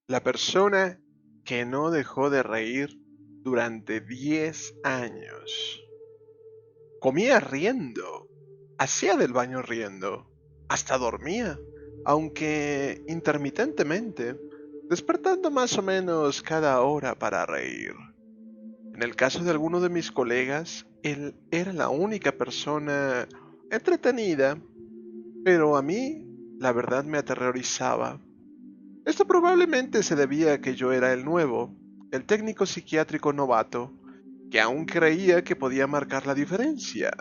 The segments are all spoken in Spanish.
La persona que no dejó de reír durante 10 años. Comía riendo, hacía del baño riendo, hasta dormía, aunque intermitentemente, despertando más o menos cada hora para reír. En el caso de alguno de mis colegas, él era la única persona entretenida, pero a mí, la verdad me aterrorizaba. Esto probablemente se debía a que yo era el nuevo, el técnico psiquiátrico novato, que aún creía que podía marcar la diferencia.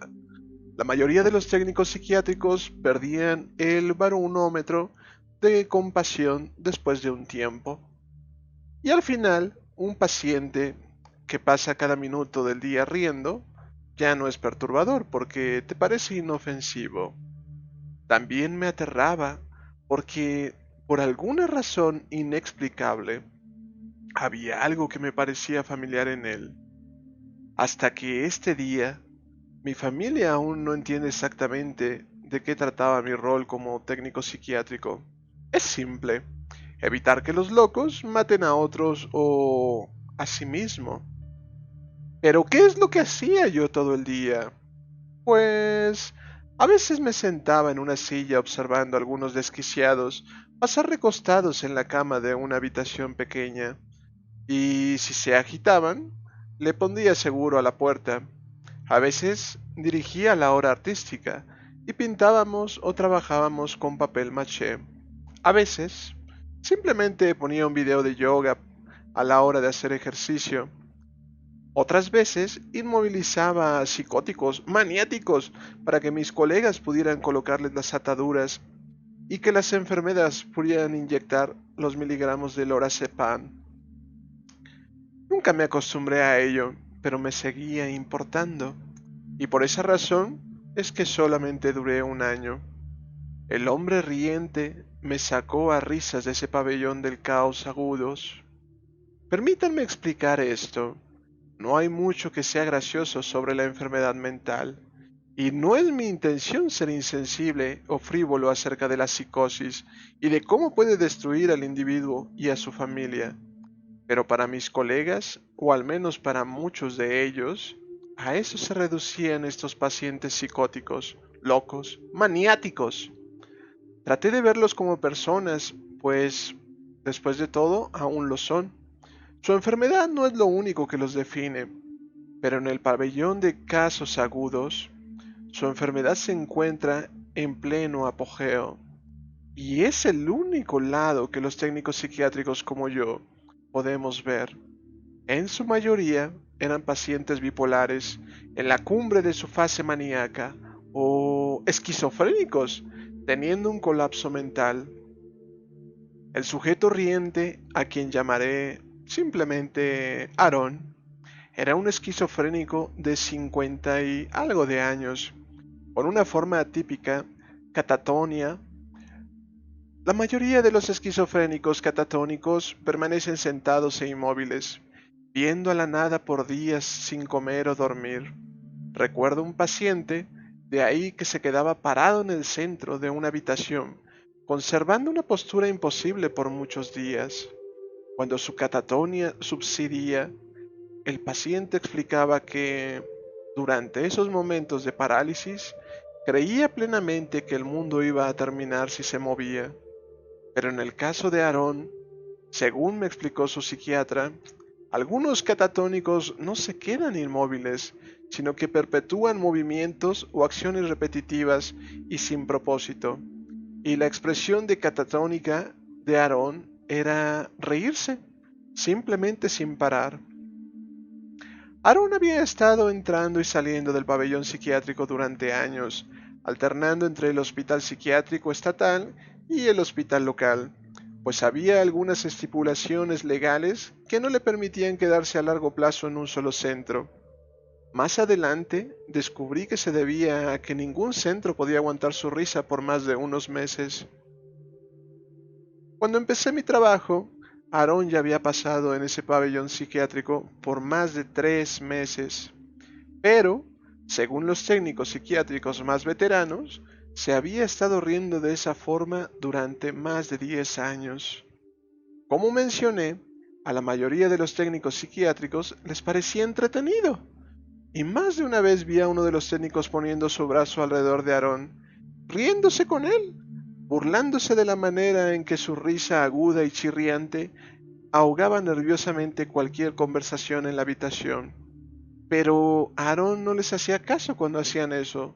La mayoría de los técnicos psiquiátricos perdían el baronómetro de compasión después de un tiempo. Y al final, un paciente que pasa cada minuto del día riendo ya no es perturbador porque te parece inofensivo. También me aterraba porque, por alguna razón inexplicable, había algo que me parecía familiar en él. Hasta que este día, mi familia aún no entiende exactamente de qué trataba mi rol como técnico psiquiátrico. Es simple, evitar que los locos maten a otros o a sí mismo. Pero ¿qué es lo que hacía yo todo el día? Pues a veces me sentaba en una silla observando a algunos desquiciados pasar recostados en la cama de una habitación pequeña, y si se agitaban, le pondría seguro a la puerta. A veces dirigía la hora artística y pintábamos o trabajábamos con papel maché. A veces simplemente ponía un video de yoga a la hora de hacer ejercicio. Otras veces inmovilizaba a psicóticos maniáticos para que mis colegas pudieran colocarles las ataduras y que las enfermeras pudieran inyectar los miligramos de lorazepam. Nunca me acostumbré a ello, pero me seguía importando, y por esa razón es que solamente duré un año. El hombre riente me sacó a risas de ese pabellón del caos agudos. Permítanme explicar esto. No hay mucho que sea gracioso sobre la enfermedad mental, y no es mi intención ser insensible o frívolo acerca de la psicosis y de cómo puede destruir al individuo y a su familia. Pero para mis colegas, o al menos para muchos de ellos, a eso se reducían estos pacientes psicóticos, locos, maniáticos. Traté de verlos como personas, pues, después de todo, aún lo son. Su enfermedad no es lo único que los define, pero en el pabellón de casos agudos, su enfermedad se encuentra en pleno apogeo, y es el único lado que los técnicos psiquiátricos como yo podemos ver. En su mayoría eran pacientes bipolares en la cumbre de su fase maníaca o esquizofrénicos teniendo un colapso mental. El sujeto riente, a quien llamaré simplemente Aarón, era un esquizofrénico de 50 y algo de años, con una forma atípica, catatonia. La mayoría de los esquizofrénicos catatónicos permanecen sentados e inmóviles, viendo a la nada por días sin comer o dormir. Recuerdo un paciente de ahí que se quedaba parado en el centro de una habitación, conservando una postura imposible por muchos días. Cuando su catatonia subsidía, el paciente explicaba que, durante esos momentos de parálisis, creía plenamente que el mundo iba a terminar si se movía. Pero en el caso de Aarón, según me explicó su psiquiatra, algunos catatónicos no se quedan inmóviles, sino que perpetúan movimientos o acciones repetitivas y sin propósito. Y la expresión de catatónica de Aarón era reírse, simplemente sin parar. Aarón había estado entrando y saliendo del pabellón psiquiátrico durante años, alternando entre el hospital psiquiátrico estatal y el hospital local, pues había algunas estipulaciones legales que no le permitían quedarse a largo plazo en un solo centro. Más adelante descubrí que se debía a que ningún centro podía aguantar su risa por más de unos meses. Cuando empecé mi trabajo, Aarón ya había pasado en ese pabellón psiquiátrico por más de 3 meses. Pero, según los técnicos psiquiátricos más veteranos, se había estado riendo de esa forma durante más de 10 años. Como mencioné, a la mayoría de los técnicos psiquiátricos les parecía entretenido, y más de una vez vi a uno de los técnicos poniendo su brazo alrededor de Aarón, riéndose con él, burlándose de la manera en que su risa aguda y chirriante ahogaba nerviosamente cualquier conversación en la habitación. Pero Aarón no les hacía caso cuando hacían eso.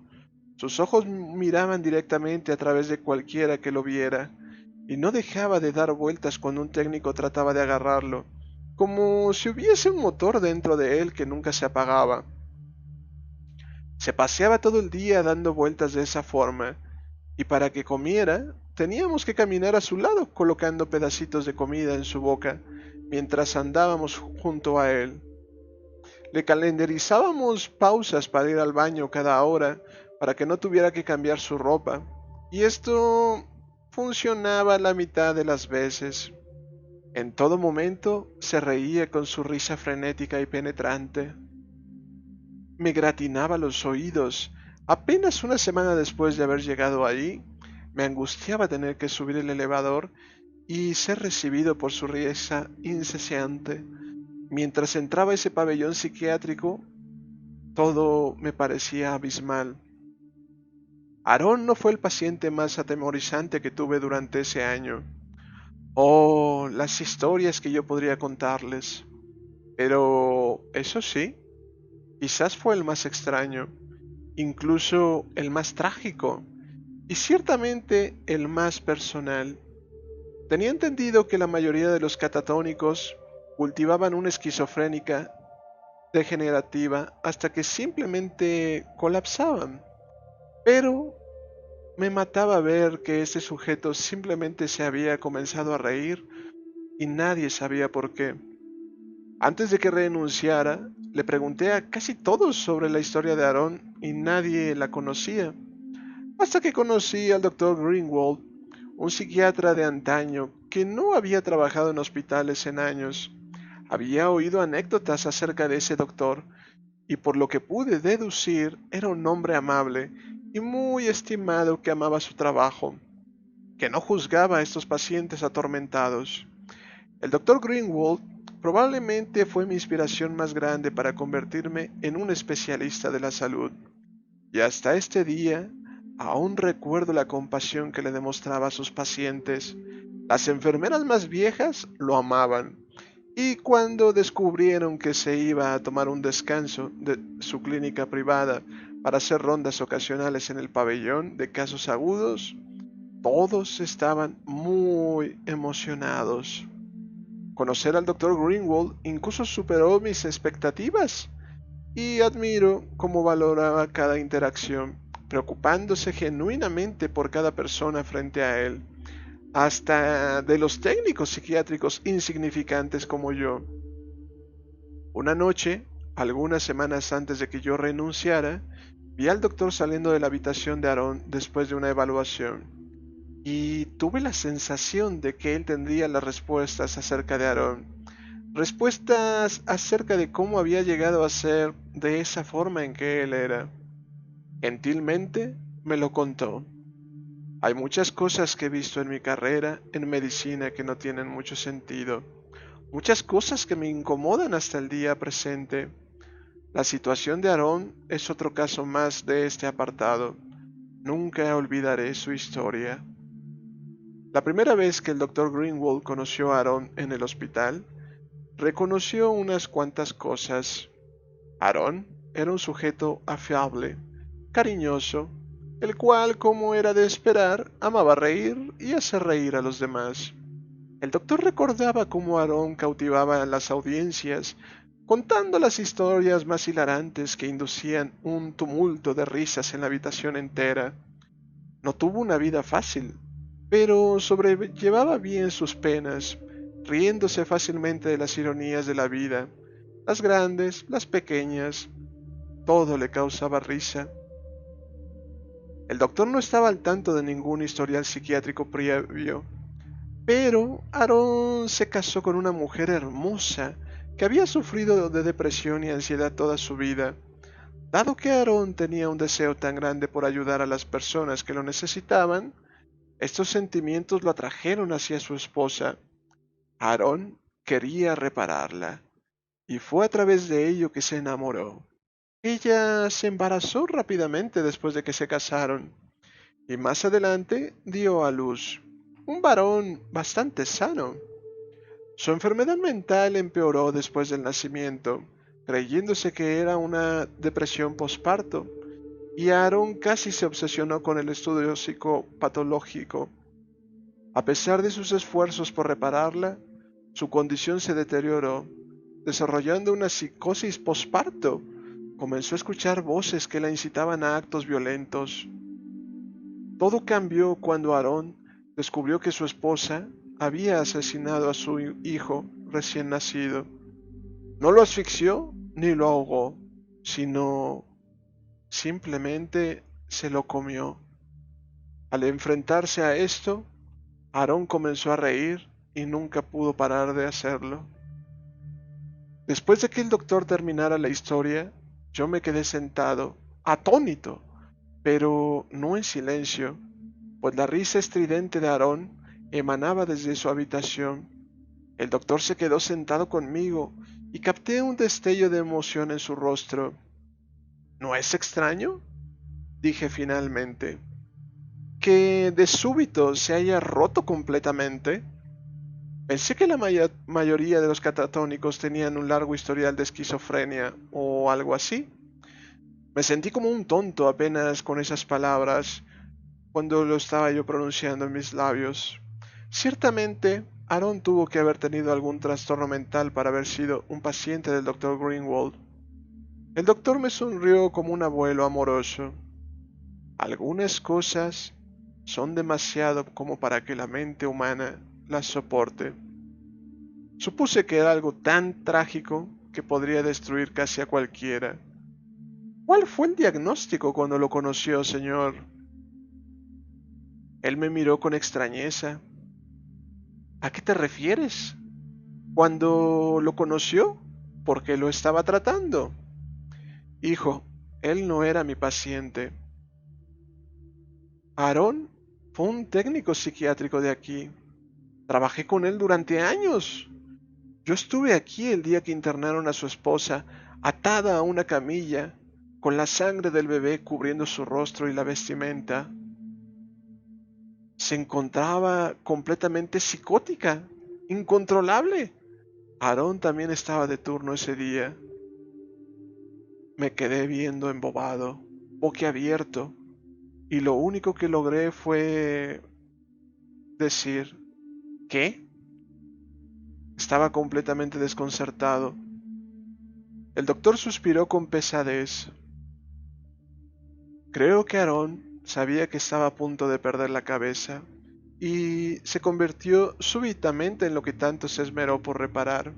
Sus ojos miraban directamente a través de cualquiera que lo viera, y no dejaba de dar vueltas cuando un técnico trataba de agarrarlo, como si hubiese un motor dentro de él que nunca se apagaba. Se paseaba todo el día dando vueltas de esa forma, y para que comiera, teníamos que caminar a su lado colocando pedacitos de comida en su boca mientras andábamos junto a él. Le calendarizábamos pausas para ir al baño cada hora para que no tuviera que cambiar su ropa, y esto funcionaba la mitad de las veces. En todo momento se reía con su risa frenética y penetrante. Me gratinaba los oídos. Apenas una semana después de haber llegado allí, me angustiaba tener que subir el elevador y ser recibido por su risa incesante. Mientras entraba a ese pabellón psiquiátrico, todo me parecía abismal. Aarón no fue el paciente más atemorizante que tuve durante ese año. Oh, las historias que yo podría contarles. Pero, eso sí, quizás fue el más extraño, incluso el más trágico, y ciertamente el más personal. Tenía entendido que la mayoría de los catatónicos cultivaban una esquizofrénica degenerativa hasta que simplemente colapsaban, pero me mataba ver que este sujeto simplemente se había comenzado a reír y nadie sabía por qué. Antes de que renunciara, le pregunté a casi todos sobre la historia de Aaron y nadie la conocía, hasta que conocí al doctor Greenwald, un psiquiatra de antaño que no había trabajado en hospitales en años. Había oído anécdotas acerca de ese doctor y por lo que pude deducir era un hombre amable y muy estimado que amaba su trabajo, que no juzgaba a estos pacientes atormentados. El doctor Greenwald probablemente fue mi inspiración más grande para convertirme en un especialista de la salud, y hasta este día aún recuerdo la compasión que le demostraba a sus pacientes. Las enfermeras más viejas lo amaban, y cuando descubrieron que se iba a tomar un descanso de su clínica privada para hacer rondas ocasionales en el pabellón de casos agudos, todos estaban muy emocionados. Conocer al Dr. Greenwald incluso superó mis expectativas y admiro cómo valoraba cada interacción, preocupándose genuinamente por cada persona frente a él, hasta de los técnicos psiquiátricos insignificantes como yo. Una noche, algunas semanas antes de que yo renunciara, vi al doctor saliendo de la habitación de Aaron después de una evaluación, y tuve la sensación de que él tendría las respuestas acerca de Aaron, respuestas acerca de cómo había llegado a ser de esa forma en que él era. Gentilmente me lo contó. Hay muchas cosas que he visto en mi carrera en medicina que no tienen mucho sentido, muchas cosas que me incomodan hasta el día presente. La situación de Aaron es otro caso más de este apartado. Nunca olvidaré su historia. La primera vez que el Dr. Greenwald conoció a Aaron en el hospital, reconoció unas cuantas cosas. Aaron era un sujeto afable, cariñoso, el cual, como era de esperar, amaba reír y hacer reír a los demás. El doctor recordaba cómo Aaron cautivaba a las audiencias, contando las historias más hilarantes que inducían un tumulto de risas en la habitación entera. No tuvo una vida fácil, pero sobrellevaba bien sus penas, riéndose fácilmente de las ironías de la vida, las grandes, las pequeñas, todo le causaba risa. El doctor no estaba al tanto de ningún historial psiquiátrico previo, pero Aaron se casó con una mujer hermosa que había sufrido de depresión y ansiedad toda su vida. Dado que Aaron tenía un deseo tan grande por ayudar a las personas que lo necesitaban, estos sentimientos lo atrajeron hacia su esposa. Aarón quería repararla, y fue a través de ello que se enamoró. Ella se embarazó rápidamente después de que se casaron, y más adelante dio a luz un varón bastante sano. Su enfermedad mental empeoró después del nacimiento, creyéndose que era una depresión posparto, y Aaron casi se obsesionó con el estudio psicopatológico. A pesar de sus esfuerzos por repararla, su condición se deterioró, desarrollando una psicosis posparto. Comenzó a escuchar voces que la incitaban a actos violentos. Todo cambió cuando Aaron descubrió que su esposa había asesinado a su hijo recién nacido. No lo asfixió ni lo ahogó, sino simplemente se lo comió. Al enfrentarse a esto, Aarón comenzó a reír y nunca pudo parar de hacerlo. Después de que el doctor terminara la historia, yo me quedé sentado, atónito, pero no en silencio, pues la risa estridente de Aarón emanaba desde su habitación. El doctor se quedó sentado conmigo y capté un destello de emoción en su rostro. ¿No es extraño?, dije finalmente, que de súbito se haya roto completamente. Pensé que la mayoría de los catatónicos tenían un largo historial de esquizofrenia o algo así. Me sentí como un tonto apenas con esas palabras cuando lo estaba yo pronunciando en mis labios. Ciertamente, Aaron tuvo que haber tenido algún trastorno mental para haber sido un paciente del Dr. Greenwald. El doctor me sonrió como un abuelo amoroso. Algunas cosas son demasiado como para que la mente humana las soporte. Supuse que era algo tan trágico que podría destruir casi a cualquiera. ¿Cuál fue el diagnóstico cuando lo conoció, señor? Él me miró con extrañeza. ¿A qué te refieres? Cuando lo conoció, ¿por qué lo estaba tratando? Hijo, él no era mi paciente. Aarón fue un técnico psiquiátrico de aquí. Trabajé con él durante años. Yo estuve aquí el día que internaron a su esposa, atada a una camilla, con la sangre del bebé cubriendo su rostro y la vestimenta. Se encontraba completamente psicótica, incontrolable. Aarón también estaba de turno ese día. Me quedé viendo embobado, boquiabierto, y lo único que logré fue decir, ¿qué? Estaba completamente desconcertado. El doctor suspiró con pesadez. Creo que Aarón sabía que estaba a punto de perder la cabeza y se convirtió súbitamente en lo que tanto se esmeró por reparar.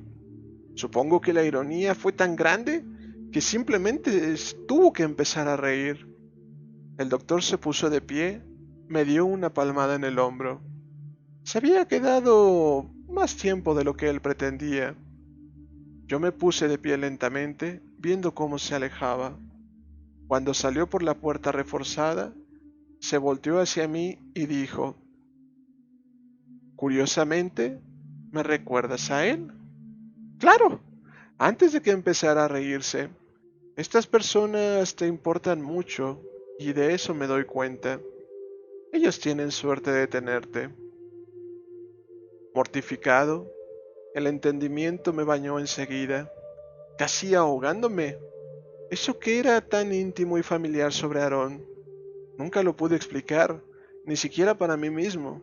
Supongo que la ironía fue tan grande que simplemente tuvo que empezar a reír. El doctor se puso de pie, me dio una palmada en el hombro. Se había quedado más tiempo de lo que él pretendía. Yo me puse de pie lentamente, viendo cómo se alejaba. Cuando salió por la puerta reforzada, se volteó hacia mí y dijo, curiosamente, ¿me recuerdas a él? Claro, antes de que empezara a reírse, estas personas te importan mucho y de eso me doy cuenta. Ellos tienen suerte de tenerte. Mortificado, el entendimiento me bañó enseguida, casi ahogándome. Eso que era tan íntimo y familiar sobre Aarón, nunca lo pude explicar, ni siquiera para mí mismo.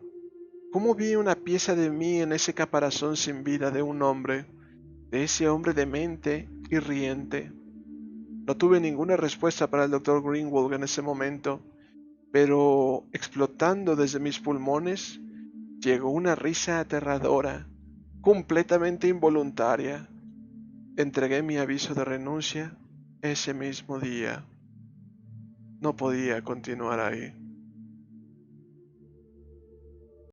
¿Cómo vi una pieza de mí en ese caparazón sin vida de un hombre, de ese hombre demente y riente? No tuve ninguna respuesta para el doctor Greenwald en ese momento, pero explotando desde mis pulmones, llegó una risa aterradora, completamente involuntaria. Entregué mi aviso de renuncia ese mismo día. No podía continuar ahí.